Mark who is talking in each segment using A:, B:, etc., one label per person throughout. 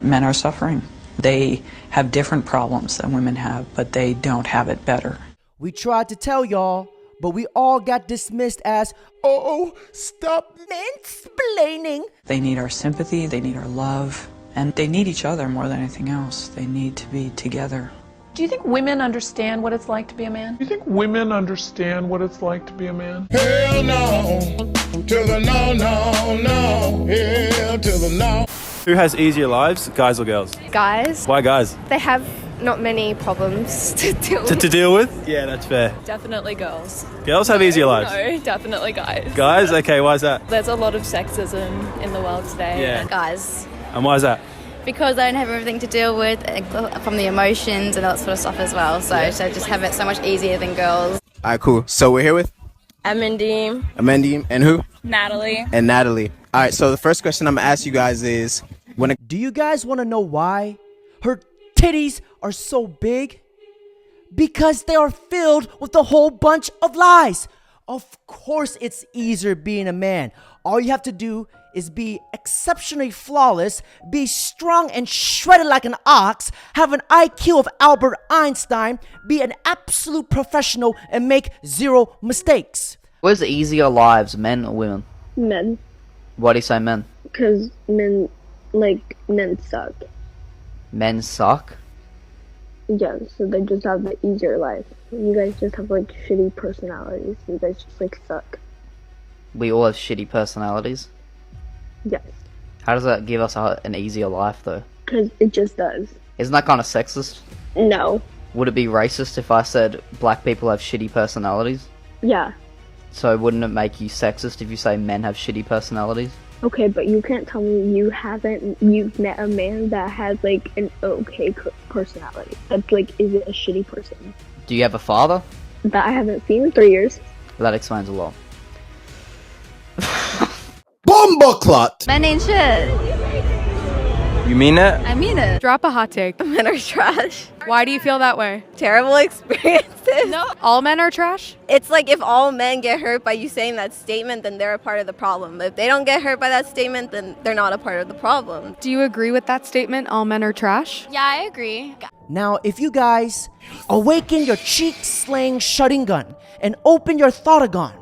A: Men are suffering. They have different problems than women have, but they don't have it better.
B: We tried to tell y'all, but we all got dismissed as, oh, stop mansplaining.
A: They need our sympathy, they need our love, and they need each other more than anything else. They need to be together.
C: Do you think women understand what it's like to be a man?
D: Do you think women understand what it's like to be a man?
E: Hell no, to the no, no, no, hell to the no.
F: Who has easier lives, guys or girls?
G: Guys.
F: Why guys?
G: They have not many problems to deal with.
F: To deal with? Yeah, that's fair.
H: Definitely girls.
F: Girls have easier lives?
H: No, definitely guys.
F: Guys? Okay, why is that?
H: There's a lot of sexism in the world today.
F: Yeah.
G: Guys.
F: And why is that?
G: Because they don't have everything to deal with from the emotions and all that sort of stuff as well. So they just have it so much easier than girls.
I: All right, cool. So we're here with?
G: Amendim.
I: And who?
H: Natalie.
I: And Natalie. All right, so the first question I'm going to ask you guys is,
B: do you guys want to know why her titties are so big? Because they are filled with a whole bunch of lies. Of course it's easier being a man. All you have to do is be exceptionally flawless, be strong and shredded like an ox, have an IQ of Albert Einstein, be an absolute professional, and make zero mistakes.
J: Where's the easier lives, men or women?
K: Men.
J: Why do you say men?
K: Because men suck.
J: Men suck?
K: Yeah, so they just have the easier life. You guys just have shitty personalities. You guys just suck.
J: We all have shitty personalities?
K: Yes.
J: How does that give us an easier life though?
K: Because it just does.
J: Isn't that kind of sexist?
K: No.
J: Would it be racist if I said black people have shitty personalities?
K: Yeah.
J: So wouldn't it make you sexist if you say men have shitty personalities?
K: Okay, but you can't tell me you've met a man that has an okay personality. That's is it a shitty person?
J: Do you have a father?
K: That I haven't seen in 3 years.
J: That explains a lot.
I: Bomboclot!
G: Men ain't shit.
F: You mean it?
G: I mean it.
H: Drop a hot take.
G: Men are trash.
H: Why do you feel that way?
G: Terrible experiences.
H: No. All men are trash?
G: It's if all men get hurt by you saying that statement, then they're a part of the problem. If they don't get hurt by that statement, then they're not a part of the problem.
H: Do you agree with that statement, all men are trash?
G: Yeah, I agree.
B: Now, if you guys awaken your cheek-slaying shutting gun and open your thoughtagon,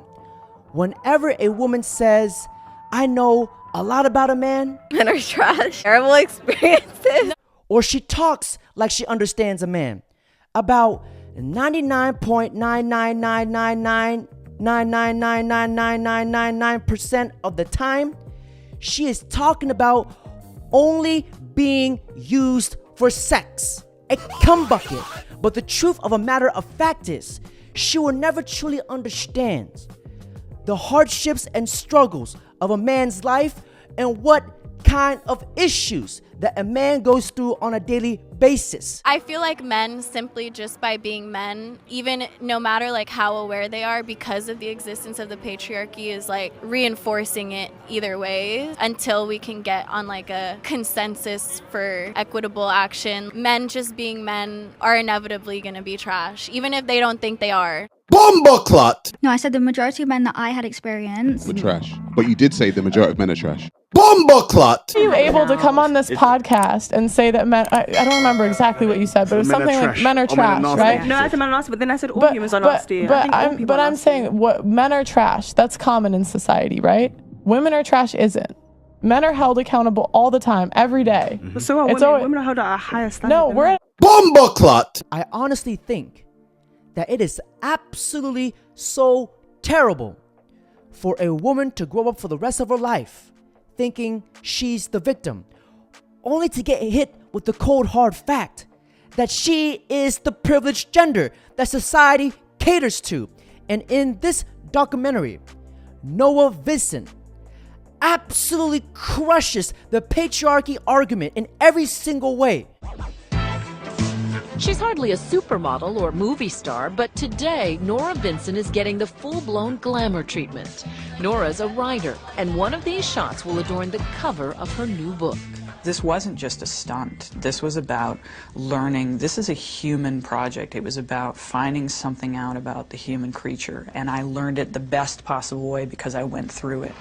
B: whenever a woman says, I know a lot about a man,
G: Men are trash. Terrible experiences.
B: or she talks like she understands a man, about 99.99999999999% of the time, she is talking about only being used for sex, a cum bucket. But the truth of a matter of fact is, she will never truly understand the hardships and struggles of a man's life and what kind of issues that a man goes through on a daily basis.
L: I feel like men, simply just by being men, even no matter how aware they are, because of the existence of the patriarchy, is reinforcing it either way until we can get on a consensus for equitable action. Men just being men are inevitably going to be trash, even if they don't think they are.
I: Bomboclot!
M: No, I said the majority of men that I had experienced
N: were trash. But you did say the majority of men are trash.
I: Bomboclot!
C: Are you able to come on this podcast and say that men, I don't remember exactly what you said, but it was something like men are trash, right?
O: No, I said men are nasty, but then I said all humans are nasty.
C: But I'm saying what men are trash, that's common in society, right? Women are trash isn't. Men are held accountable all the time, every day.
O: But so are women. Women are held at a higher standard.
C: No, we're
I: Bomboclot!
B: I honestly think that it is absolutely so terrible for a woman to grow up for the rest of her life thinking she's the victim, only to get hit with the cold hard fact that she is the privileged gender that society caters to. And in this documentary, Nora Vinson absolutely crushes the patriarchy argument in every single way.
P: She's hardly a supermodel or movie star, but today, Nora Vinson is getting the full-blown glamour treatment. Nora's a writer, and one of these shots will adorn the cover of her new book.
A: This wasn't just a stunt. This was about learning. This is a human project. It was about finding something out about the human creature, and I learned it the best possible way because I went through it.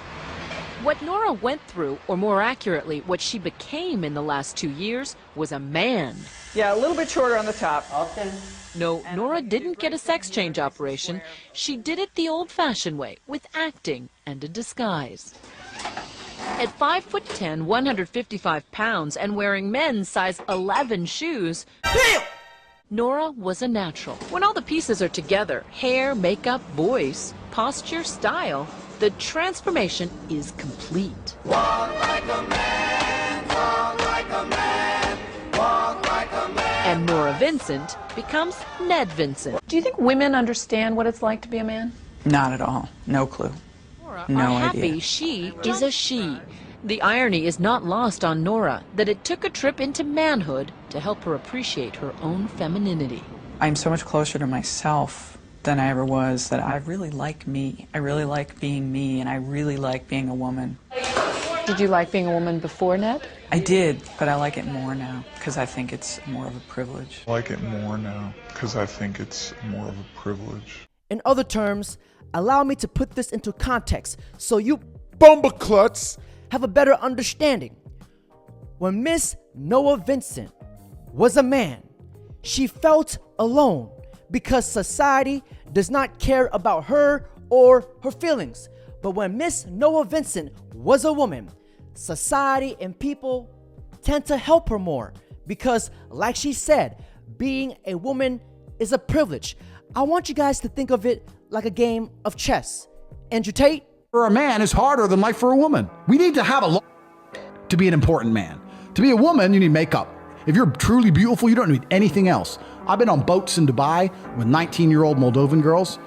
P: What Nora went through, or more accurately, what she became in the last 2 years, was a man.
A: Yeah, a little bit shorter on the top. Okay.
P: No, Nora didn't get a sex change operation. She did it the old-fashioned way, with acting and a disguise. At 5'10", 155 pounds, and wearing men's size 11 shoes, Nora was a natural. When all the pieces are together, hair, makeup, voice, posture, style, the transformation is complete.
E: Walk like a man, talk like a man, walk like a man.
P: And Nora Vincent becomes Ned Vincent.
C: Do you think women understand what it's like to be a man?
A: Not at all. No clue.
P: Nora
A: No
P: are happy
A: idea.
P: she is a she. The irony is not lost on Nora that it took a trip into manhood to help her appreciate her own femininity.
A: I'm so much closer to myself than I ever was, that I really like me. I really like being me, and I really like being a woman.
C: Did you like being a woman before Ned?
A: I did, but I like it more now, because I think it's more of a privilege.
D: I like it more now, because I think it's more of a privilege.
B: In other terms, allow me to put this into context so you bumblecluts have a better understanding. When Miss Nora Vinson was a man, she felt alone because society does not care about her or her feelings. But when Miss Nora Vinson was a woman, society and people tend to help her more because, like she said, being a woman is a privilege. I want you guys to think of it like a game of chess. Andrew Tate?
Q: For a man is harder than life for a woman. We need to have a lot to be an important man. To be a woman, you need makeup. If you're truly beautiful, you don't need anything else. I've been on boats in Dubai with 19-year-old Moldovan girls.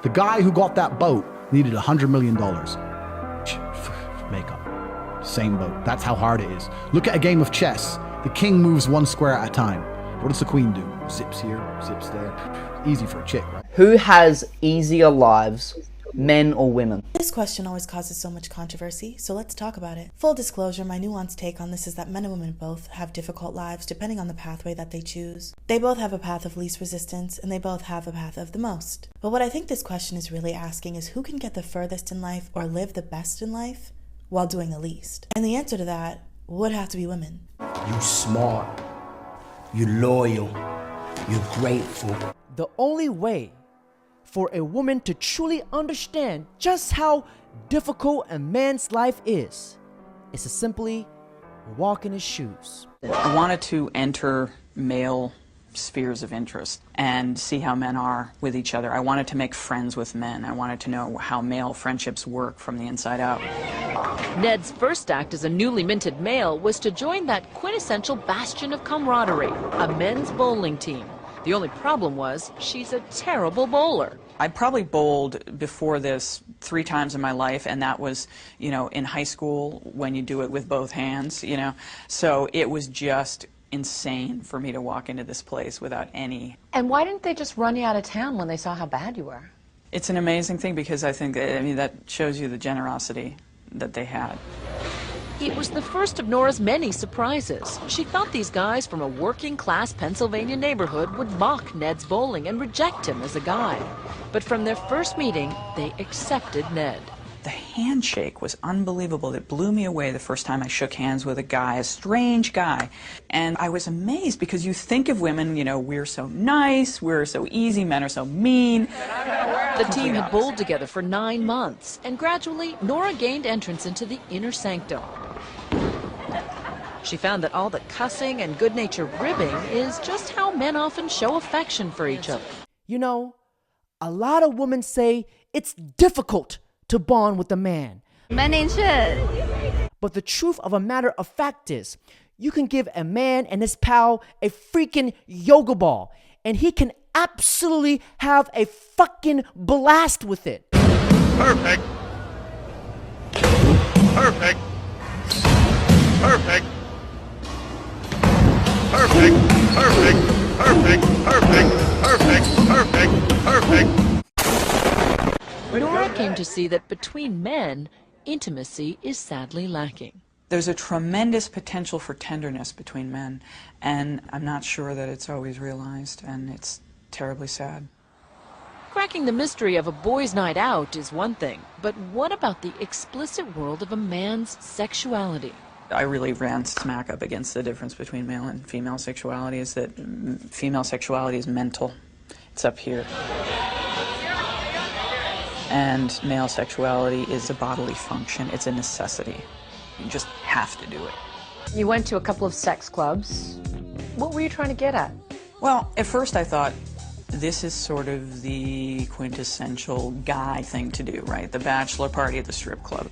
Q: The guy who got that boat needed $100 million. Makeup. Same boat. That's how hard it is. Look at a game of chess. The king moves one square at a time. What does the queen do? Zips here, zips there. Easy for a chick, right?
J: Who has easier lives, men or women?
R: This question always causes so much controversy, so let's talk about it. Full disclosure, my nuanced take on this is that men and women both have difficult lives depending on the pathway that they choose. They both have a path of least resistance, and they both have a path of the most. But what I think this question is really asking is who can get the furthest in life or live the best in life while doing the least? And the answer to that would have to be women.
S: You smart, you loyal, you're grateful.
B: The only way for a woman to truly understand just how difficult a man's life is to simply walk in his shoes.
A: I wanted to enter male spheres of interest and see how men are with each other. I wanted to make friends with men. I wanted to know how male friendships work from the inside out.
P: Ned's first act as a newly minted male was to join that quintessential bastion of camaraderie, a men's bowling team. The only problem was she's a terrible bowler.
A: I probably bowled before this 3 times in my life, and that was, in high school when you do it with both hands, So it was just insane for me to walk into this place without any.
C: And why didn't they just run you out of town when they saw how bad you were?
A: It's an amazing thing because I think, that shows you the generosity that they had.
P: It was the first of Nora's many surprises. She thought these guys from a working-class Pennsylvania neighborhood would mock Ned's bowling and reject him as a guy. But from their first meeting, they accepted Ned.
A: The handshake was unbelievable. It blew me away the first time I shook hands with a guy, a strange guy. And I was amazed because you think of women, we're so nice, we're so easy, men are so mean.
P: The team had bowled together for 9 months, and gradually Nora gained entrance into the inner sanctum. She found that all the cussing and good-natured ribbing is just how men often show affection for each other.
B: A lot of women say it's difficult to bond with a man.
G: Men ain't shit.
B: But the truth of a matter of fact is, you can give a man and his pal a freaking yoga ball, and he can absolutely have a fucking blast with it.
E: Perfect. Perfect. Perfect. Perfect. Perfect. Perfect. Perfect. Perfect. Perfect. Perfect.
P: Nora came to see that between men, intimacy is sadly lacking.
A: There's a tremendous potential for tenderness between men, and I'm not sure that it's always realized, and it's terribly sad.
P: Cracking the mystery of a boys' night out is one thing, but what about the explicit world of a man's sexuality?
A: I really ran smack up against the difference between male and female sexuality, is that female sexuality is mental. It's up here. And male sexuality is a bodily function. It's a necessity. You just have to do it.
T: You went to a couple of sex clubs. What were you trying to get at?
A: Well, at first I thought, this is sort of the quintessential guy thing to do, right? The bachelor party at the strip club.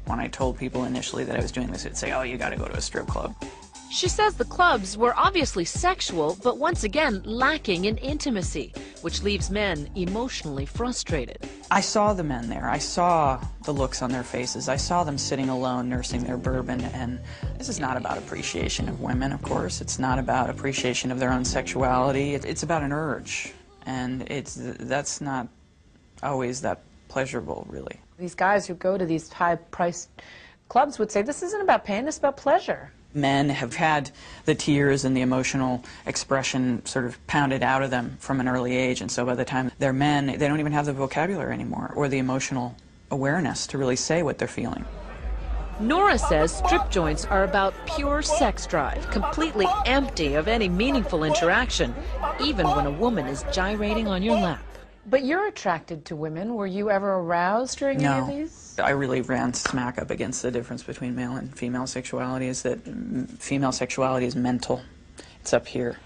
A: When I told people initially that I was doing this, they'd say, oh, you gotta go to a strip club.
P: She says the clubs were obviously sexual, but once again lacking in intimacy, which leaves men emotionally frustrated.
A: I saw the men there. I saw the looks on their faces. I saw them sitting alone, nursing their bourbon, and this is not about appreciation of women, of course. It's not about appreciation of their own sexuality. It's about an urge, and that's not always that pleasurable, really.
T: These guys who go to these high-priced clubs would say, this isn't about pain, it's about pleasure.
A: Men have had the tears and the emotional expression sort of pounded out of them from an early age, and so by the time they're men, they don't even have the vocabulary anymore or the emotional awareness to really say what they're feeling.
P: Nora says strip joints are about pure sex drive, completely empty of any meaningful interaction, even when a woman is gyrating on your lap.
T: But you're attracted to women. Were you ever aroused during any of these?
A: I really ran smack up against the difference between male and female sexuality, is that female sexuality is mental. It's up here.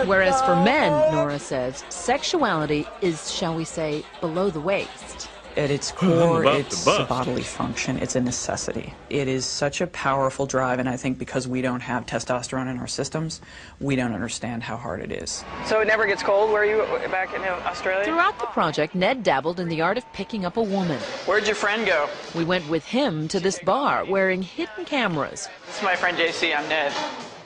P: Whereas for men, Nora says, sexuality is, shall we say, below the waist.
A: At its core, it's a bodily function. It's a necessity. It is such a powerful drive, and I think because we don't have testosterone in our systems, we don't understand how hard it is.
U: So it never gets cold where you back in Australia?
P: Throughout the project, Ned dabbled in the art of picking up a woman.
U: Where'd your friend go?
P: We went with him to this bar, wearing hidden cameras.
U: This is my friend JC, I'm Ned.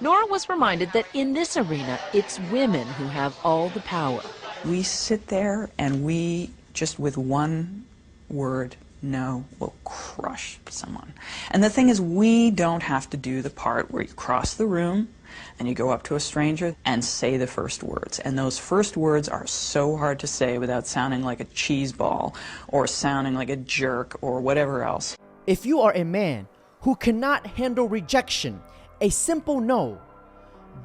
P: Nora was reminded that in this arena, it's women who have all the power.
A: We sit there and we, just with one word, no, will crush someone. And the thing is, we don't have to do the part where you cross the room and you go up to a stranger and say the first words. And those first words are so hard to say without sounding like a cheese ball or sounding like a jerk or whatever else.
B: If you are a man who cannot handle rejection, a simple no,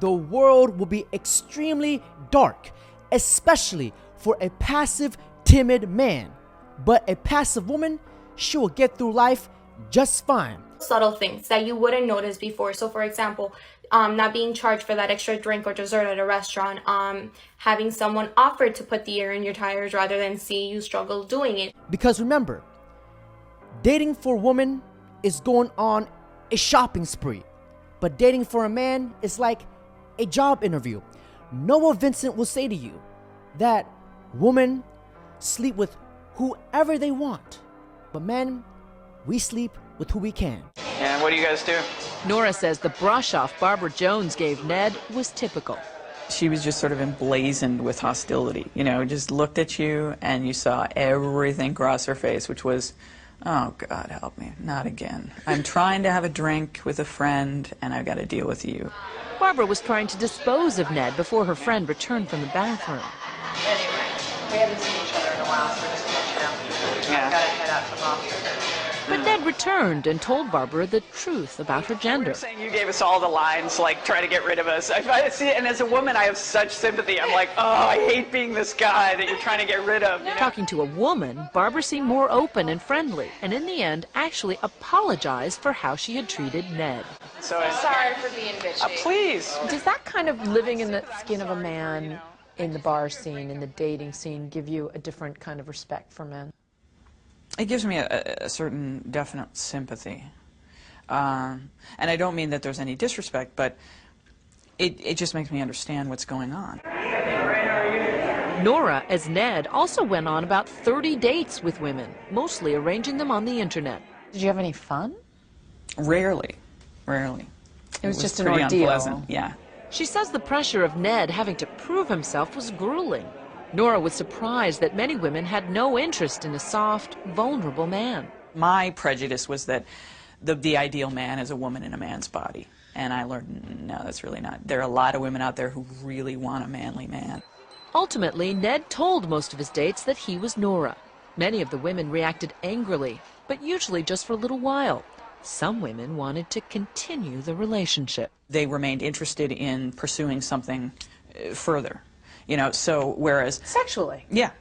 B: the world will be extremely dark, especially for a passive, timid man. But a passive woman, she will get through life just fine.
V: Subtle things that you wouldn't notice before. So for example, not being charged for that extra drink or dessert at a restaurant, having someone offer to put the air in your tires rather than see you struggle doing it.
B: Because remember, dating for a woman is going on a shopping spree, but dating for a man is like a job interview. Nora Vinson will say to you that women sleep with whoever they want, but men, we sleep with who we can.
U: And what do you guys do?
P: Nora says the brush-off Barbara Jones gave Ned was typical.
A: She was just sort of emblazoned with hostility, you know, just looked at you and you saw everything cross her face, which was, oh, God help me, not again. I'm trying to have a drink with a friend and I've got to deal with you.
P: Barbara was trying to dispose of Ned before her friend returned from the bathroom.
U: Anyway, we haven't seen each other in a while, so just let you know. Yeah. Gotta head out to mom.
P: But Ned returned and told Barbara the truth about her gender.
U: You were saying you gave us all the lines, like, try to get rid of us. I see it, and as a woman, I have such sympathy. I'm like, oh, I hate being this guy that you're trying to get rid of. You know?
P: Talking to a woman, Barbara seemed more open and friendly, and in the end, actually apologized for how she had treated Ned.
U: So
V: sorry for being bitchy.
U: Please.
T: Does that kind of living in the skin of a man in the bar scene, in the dating scene, give you a different kind of respect for men?
A: It gives me a certain definite sympathy. And I don't mean that there's any disrespect, but it just makes me understand what's going on.
P: Nora, as Ned, also went on about 30 dates with women, mostly arranging them on the internet.
T: Did you have any fun?
A: Rarely. It was
T: just an
A: pretty
T: ordeal.
A: Unpleasant. Yeah.
P: She says the pressure of Ned having to prove himself was grueling. Nora was surprised that many women had no interest in a soft, vulnerable man.
A: My prejudice was that the ideal man is a woman in a man's body. And I learned, no, that's really not. There are a lot of women out there who really want a manly man.
P: Ultimately, Ned told most of his dates that he was Nora. Many of the women reacted angrily, but usually just for a little while. Some women wanted to continue the relationship.
A: They remained interested in pursuing something further, you know, so whereas...
T: Sexually.
A: Yeah,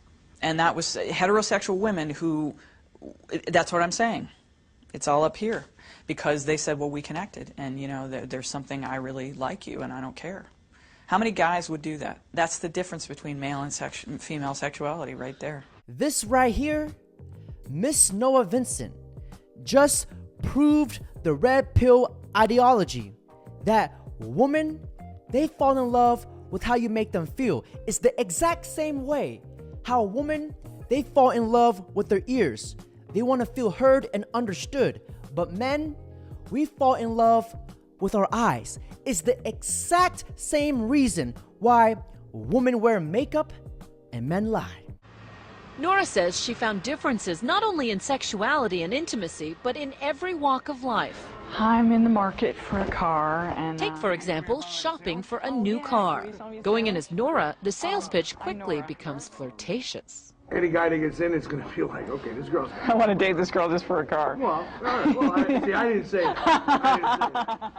A: and that was heterosexual women who, that's what I'm saying. It's all up here, because they said, well, we connected, and, you know, there's something, I really like you, and I don't care. How many guys would do that? That's the difference between male and female sexuality right there.
B: This right here, Miss Nora Vinson, just proved the red pill ideology that women, they fall in love with how you make them feel. It's the exact same way how women, they fall in love with their ears. They want to feel heard and understood. But men, we fall in love with our eyes. It's the exact same reason why women wear makeup and men lie.
P: Nora says she found differences not only in sexuality and intimacy, but in every walk of life.
F: I'm in the market for a car and...
P: Take, for example, shopping for a new car. Going in as Nora, the sales pitch quickly becomes flirtatious.
K: Any guy that gets in is going to feel like, okay, this girl's...
F: I want to date this girl just for a car.
K: Well, I didn't say that.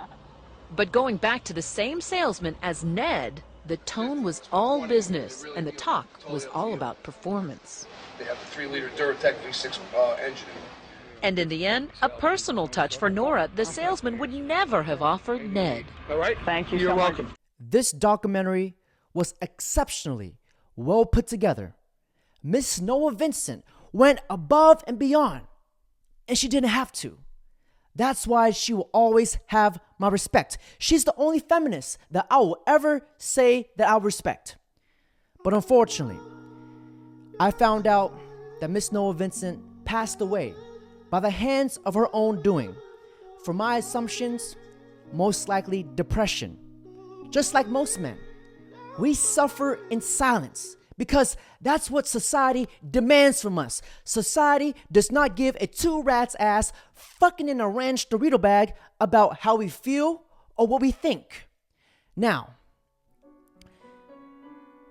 P: But going back to the same salesman as Ned, the tone was all business, and the talk was all about performance.
W: They have the 3-liter Duratec V6 engine.
P: And in the end, a personal touch for Nora the salesman would never have offered Ned.
K: All right?
F: Thank you.
K: You're
F: so
K: welcome.
F: Much.
B: This documentary was exceptionally well put together. Miss Nora Vinson went above and beyond, and she didn't have to. That's why she will always have my respect. She's the only feminist that I will ever say that I respect. But unfortunately, I found out that Miss Nora Vinson passed away by the hands of her own doing. For my assumptions, most likely depression. Just like most men, we suffer in silence because that's what society demands from us. Society does not give a two rat's ass fucking in a ranch Dorito bag about how we feel or what we think. Now,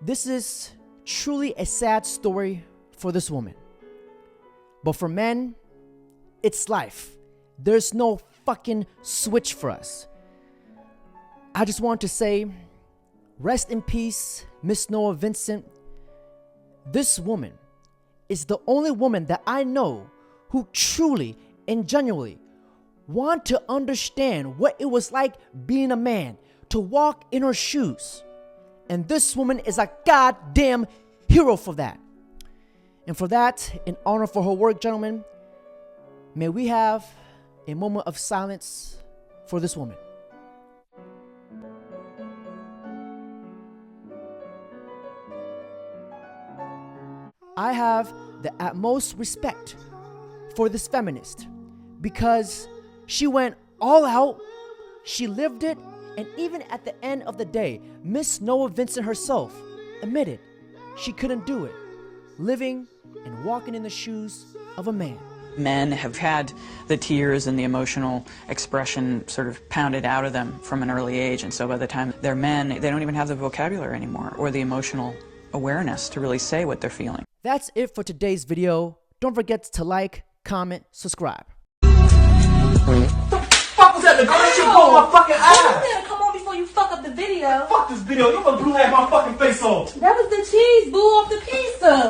B: this is truly a sad story for this woman. But for men, it's life. There's no fucking switch for us. I just want to say, rest in peace, Miss Nora Vinson. This woman is the only woman that I know who truly and genuinely want to understand what it was like being a man, to walk in her shoes. And this woman is a goddamn hero for that. And for that, in honor for her work, gentlemen, may we have a moment of silence for this woman. I have the utmost respect for this feminist because she went all out, she lived it, and even at the end of the day, Miss Nora Vinson herself admitted she couldn't do it, living and walking in the shoes of a man.
A: Men have had the tears and the emotional expression sort of pounded out of them from an early age, and so by the time they're men, they don't even have the vocabulary anymore or the emotional awareness to really say what they're feeling.
B: That's it for today's video. Don't forget to like, comment, subscribe.
S: Fuck was that? The girl shit on my fucking eye.
X: You better come on before you fuck up the video.
S: Fuck this video. You mother blew half my fucking face off.
X: That was the cheese, boo, off the pizza.